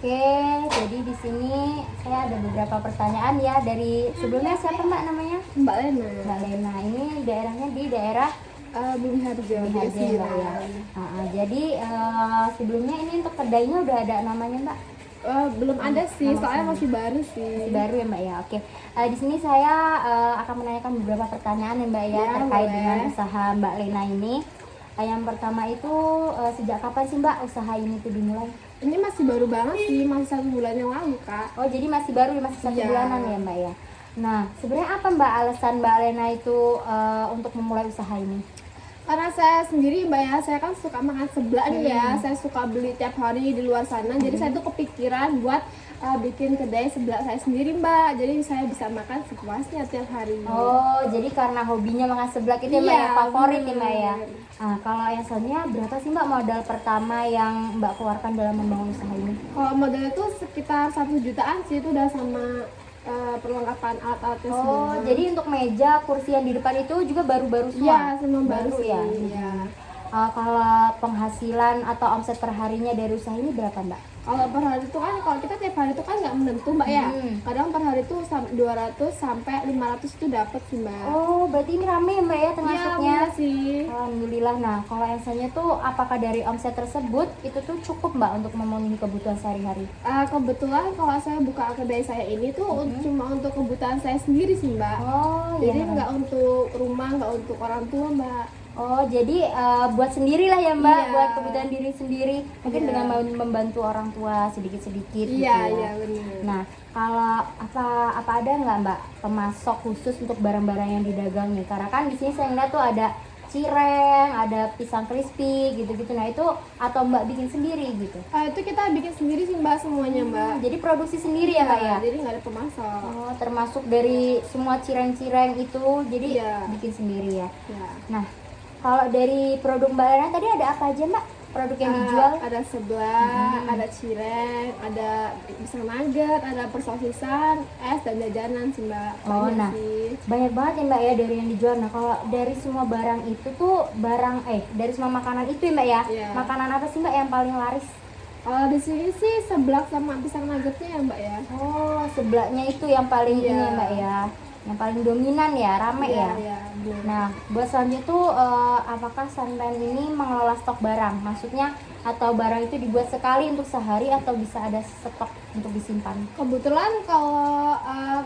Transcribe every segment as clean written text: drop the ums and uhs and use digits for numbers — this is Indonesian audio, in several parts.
Oke, jadi di sini saya ada beberapa pertanyaan ya dari sebelumnya. Siapa Mbak namanya? Mbak Lena. Mbak Lena. Ini daerahnya di daerah Bumi Harjo. Bumi Harjo ya, Mbak ya. Jadi sebelumnya ini untuk kedainya udah ada namanya Mbak? Belum ada sih, nama soalnya sendiri. masih baru sih. Masih baru ya Mbak ya. Oke. Di sini saya akan menanyakan beberapa pertanyaan ya Mbak ya, Ya, terkait boleh. dengan usaha Mbak Lena ini. Yang pertama itu sejak kapan sih Mbak usaha ini tuh dimulai? Ini masih baru banget sih, masih 1 bulan yang lalu kak. Oh, jadi masih baru, masih 1 Iya. bulanan ya Mbak ya. Nah, sebenarnya apa Mbak alasan Mbak Lena itu untuk memulai usaha ini? Karena saya sendiri Mbak ya, saya kan suka makan seblak nih ya. Saya suka beli tiap hari di luar sana. Jadi saya tuh kepikiran buat bikin kedai seblak saya sendiri Mbak. Jadi saya bisa makan sepuasnya tiap hari. Oh, jadi karena hobinya makan seblak itu ya Mbak Iya, ya, favorit ya Mbak ya. bener. Nah, kalau yang selanjutnya berapa sih Mbak modal pertama yang Mbak keluarkan dalam membangun usaha ini? Kalau modalnya tuh sekitar 1 jutaan sih, itu udah sama perlengkapan alat-alatnya semua. Oh, jadi untuk meja, kursi yang di depan itu juga baru-baru semua? Iya, semua baru sih. ya? Iya. Kalau penghasilan atau omset perharinya dari usaha ini berapa Mbak? Kalau per hari itu kan, kalau kita tiap hari itu kan nggak menentu Mbak ya. Kadang per hari itu 200 sampai 500 itu dapat sih Mbak. Oh, berarti ini rame ya Mbak ya Iya, termasuknya? bener sih. Alhamdulillah. Nah, kalau yang selanjutnya tuh apakah dari omset tersebut itu tuh cukup Mbak untuk memenuhi kebutuhan sehari-hari? Kebetulan kalau saya buka kedai saya ini tuh cuma untuk kebutuhan saya sendiri sih Mbak. Oh, Jadi iya. nggak untuk rumah, nggak untuk orang tua Mbak. Oh, jadi buat sendirilah ya Mbak, Iya. buat kebutuhan diri sendiri. Mungkin Iya. dengan membantu orang tua sedikit-sedikit gitu Iya, ya. iya benar. Nah, kalau apa ada nggak Mbak pemasok khusus untuk barang-barang yang didagang nih? Karena kan di sini saya ngeliat tuh ada cireng, ada pisang crispy gitu-gitu. Nah, itu atau Mbak bikin sendiri gitu? Itu kita bikin sendiri sih Mbak semuanya Mbak. Jadi produksi sendiri ya Mbak ya? Jadi nggak ada pemasok. Oh, termasuk dari semua cireng-cireng itu, jadi Iya. bikin sendiri ya. Ya. Nah, kalau dari produk Mbak Lena tadi ada apa aja Mbak? Produk yang dijual? Ada seblak, ada cireng, ada pisang nugget, ada persosisan, es dan jajanan sih Mbak. Oh, Banyak nah. sih. Banyak banget ya Mbak ya dari yang dijual. Nah, kalau dari semua barang itu tuh dari semua makanan itu ya Mbak ya. Iya. Makanan apa sih Mbak yang paling laris? Kalau di sini sih seblak sama pisang nuggetnya ya Mbak ya. Oh, seblaknya itu yang paling ini Iya. ya Mbak ya. Yang paling dominan ya, rame Iya, ya. iya, benar. Nah, buat selanjutnya tuh apakah Sunpen ini mengelola stok barang? Maksudnya atau barang itu dibuat sekali untuk sehari atau bisa ada stok untuk disimpan? Kebetulan kalau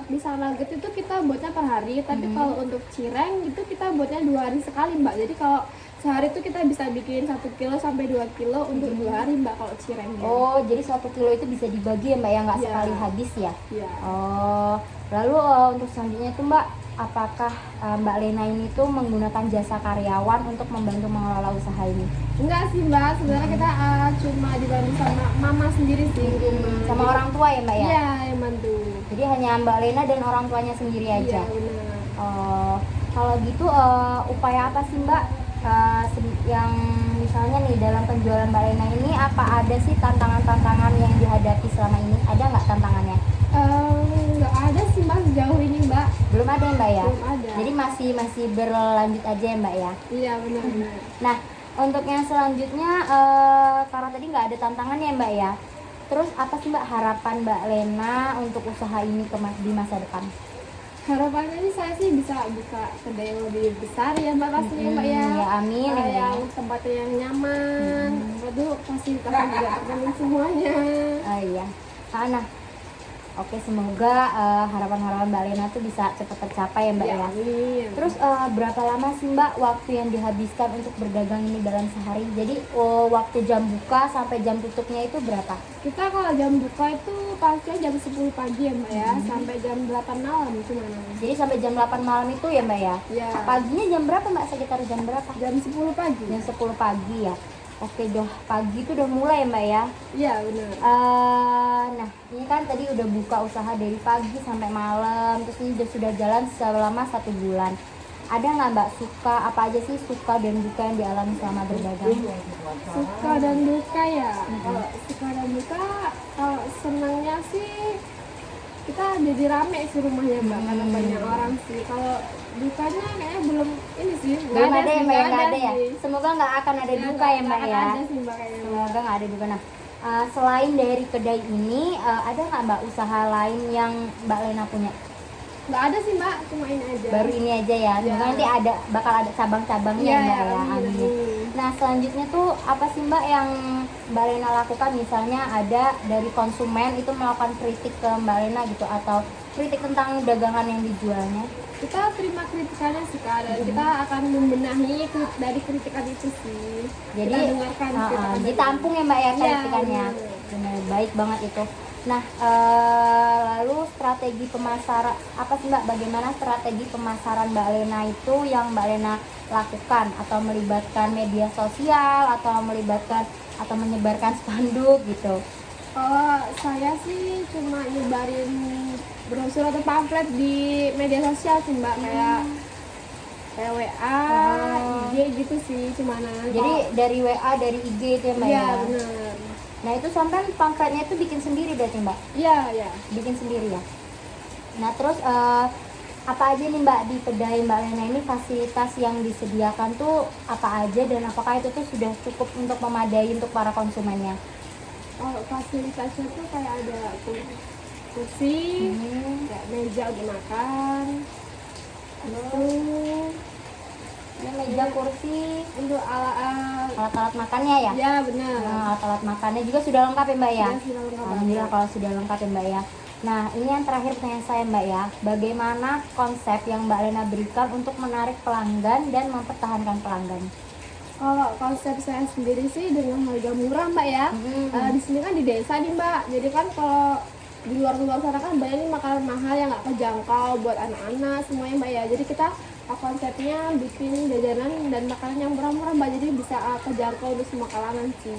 pisang nugget itu kita buatnya per hari, tapi kalau untuk cireng itu kita buatnya 2 hari sekali Mbak. Jadi kalau sehari itu kita bisa bikin 1 kilo sampai 2 kilo untuk 2 hari Mbak kalau cirengnya. Oh, jadi 1 kilo itu bisa dibagi ya Mbak ya, nggak Iya. sekali habis ya? Iya. Oh, lalu untuk selanjutnya itu Mbak, apakah Mbak Lena ini tuh menggunakan jasa karyawan untuk membantu mengelola usaha ini? Enggak sih Mbak, sebenarnya kita cuma dibantu sama mama sendiri sih di rumah. Sama orang tua ya Mbak ya? Iya, yang bantu. Jadi hanya Mbak Lena dan orang tuanya sendiri aja? Iya, benar. Oh, kalau gitu upaya apa sih Mbak yang misalnya nih dalam penjualan Mbak Lena ini, apa ada sih tantangan-tantangan yang dihadapi selama ini? Ada nggak tantangannya? Nggak ada sih Mbak sejauh ini Mbak. Belum ada ya Mbak ya? Belum ada. Jadi masih berlanjut aja ya Mbak ya? Iya, benar-benar. Nah, untuk yang selanjutnya karena tadi nggak ada tantangan ya Mbak ya. Terus apa sih Mbak harapan Mbak Lena untuk usaha ini di masa depan? Harapannya sih saya sih bisa buka kedai yang lebih besar ya Mbak pastinya Mbak ya. Ya amin ya Mbak ya. Yang tempatnya yang nyaman. Waduh, fasilitasnya juga terpenuhi semuanya. Oh iya. Nah, oke, semoga harapan-harapan Mbak Lena tuh bisa cepat tercapai ya Mbak ya. Amin. Terus berapa lama sih Mbak waktu yang dihabiskan untuk berdagang ini dalam sehari? Jadi waktu jam buka sampai jam tutupnya itu berapa? Kita kalau jam buka itu pastinya jam 10 pagi ya Mbak ya, sampai jam 8 malam itu mana? Jadi sampai jam 8 malam itu ya Mbak ya? Iya. Paginya jam berapa Mbak? Sekitar jam berapa? Jam 10 pagi. Jam 10 pagi ya. Oke, pagi itu udah mulai ya Mbak ya. Iya, benar. Nah, ini kan tadi udah buka usaha dari pagi sampai malam, terus ini sudah jalan selama 1 bulan. Ada nggak Mbak apa aja sih suka dan duka yang dialami selama berdagang? Suka dan duka ya. Kalau suka dan duka, kalau senangnya sih kita jadi rame sih rumahnya Mbak, karena banyak orang sih. Kalau dukanya kayaknya belum ini sih. Belum ada ya Mbak, nggak nggak ada ya. sih. Semoga nggak akan ada duka ya Mbak Nggak ya. ada sih Mbak kayaknya. Semoga nggak ada duka. Nah, selain dari kedai ini, ada nggak Mbak usaha lain yang Mbak Lena punya? Nggak ada sih Mbak, cuma ini aja. Baru ini aja ya. Semoga nanti bakal ada cabang-cabangnya Iya, Mbak ya. amin, Amin. amin. Nah, selanjutnya tuh apa sih Mbak yang Mbak Lena lakukan? Misalnya ada dari konsumen itu melakukan kritik ke Mbak Lena gitu, atau kritik tentang dagangan yang dijualnya? Kita terima kritikannya sih Kak, dan kita akan membenahi dari kritikan itu sih. Jadi kita dengarkan kritikan dari- ditampung ya Mbak ya Iya, kritikannya. benar. Benar, baik banget itu. Nah, lalu strategi pemasaran apa sih Mbak? Bagaimana strategi pemasaran Mbak Lena itu yang Mbak Lena lakukan, atau melibatkan media sosial, atau melibatkan atau menyebarkan spanduk gitu? Kalau saya sih cuma nyebarin brosur atau pamflet di media sosial sih Mbak, kayak WA, IG gitu sih cumanan. Jadi dari WA, dari IG itu ya Mbak Iya ya? benar. Nah itu sampai pamfletnya itu bikin sendiri berarti Mbak? Iya ya. Bikin sendiri ya? Nah terus apa aja nih Mbak di kedai Mbak Lena ini, fasilitas yang disediakan tuh apa aja, dan apakah itu tuh sudah cukup untuk memadai untuk para konsumennya? Oh, fasilitasnya tuh kayak ada kursi, kayak meja untuk makan, itu Ini meja, kursi, untuk alat alat-alat makannya ya? ya benar. Nah, alat-alat makannya juga sudah lengkap ya Mbak ya? Sudah, sudah lengkap. Alhamdulillah kalau sudah lengkap ya Mbak ya. Nah ini yang terakhir pertanyaan saya Mbak ya, bagaimana konsep yang Mbak Lena berikan untuk menarik pelanggan dan mempertahankan pelanggan? Kalau konsep saya sendiri sih dengan harga murah Mbak ya. Di sini kan di desa nih Mbak, jadi kan kalau di luar sana kan banyak nih makanan mahal yang nggak kejangkau buat anak-anak semuanya Mbak ya. Jadi kita konsepnya bikin jajanan dan makanan yang murah-murah Mbak, jadi bisa kejangkau untuk semua kalangan sih.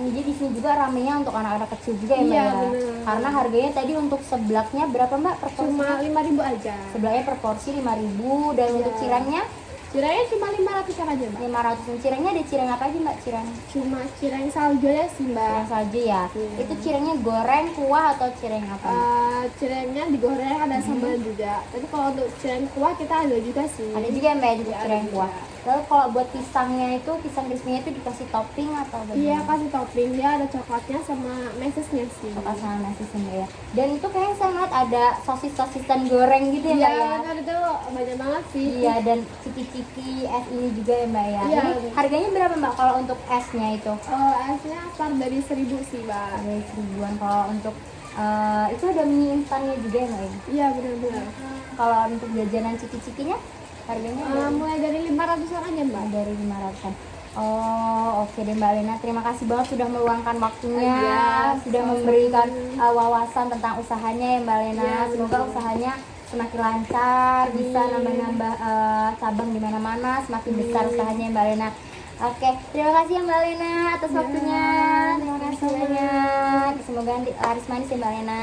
Jadi di sini juga ramenya untuk anak-anak kecil juga ya Mbak Iya, ya? bener. Karena harganya tadi untuk seblaknya berapa Mbak per porsi? Cuma 5.000 aja. Seblaknya per porsi 5.000, dan untuk Iya. cirengnya Cirengnya cuma 500-an aja Mbak. 500. Cirengnya ada cireng apa aja Mbak? Cireng Cuma cireng salju aja sih Mbak. cireng salju ya? Iya. Itu cirengnya goreng, kuah, atau cireng apa Mbak? Cirengnya digoreng ada sambal juga. Tapi kalau untuk cireng kuah kita ada juga sih. Ada juga ya Mbak untuk Iya, cireng ada kuah. juga. Lalu kalau buat pisangnya itu, pisang crispy-nya itu dikasih topping atau Iya, bagaimana? kasih topping, dia ada coklatnya sama mesesnya sih. Coklat sama nasi Mbak ya. Dan itu kayaknya saya ngeliat ada sosis-sosisan goreng gitu ya Iya, Mbak ya? benar itu banyak banget sih. Iya, dan ciki-ciki es ini juga ya Mbak ya. Iya. Ini harganya berapa Mbak kalau untuk esnya itu? Esnya start dari 1.000 sih, Mbak. Ada 1.000-an. Kalau untuk itu ada mie instannya juga ya Mbak ya? Iya, benar-benar. Kalau untuk jajanan ciki-cikinya harganya Mulai dari 500-an aja, Mbak. dari 500-an. Oh, oke deh Mbak Lena. Terima kasih banget sudah meluangkan waktunya, Iya, sudah sama-sama. memberikan wawasan tentang usahanya ya Mbak Lena. Iya, Semoga benar. usahanya semakin lancar, bisa Amin. nambah-nambah cabang di mana-mana, semakin besar usahanya ya Mbak Lena. Oke, terima kasih ya Mbak Lena atas Ya, waktunya. Terima kasih sama-sama. banyak. Semoga laris manis ya Mbak Lena.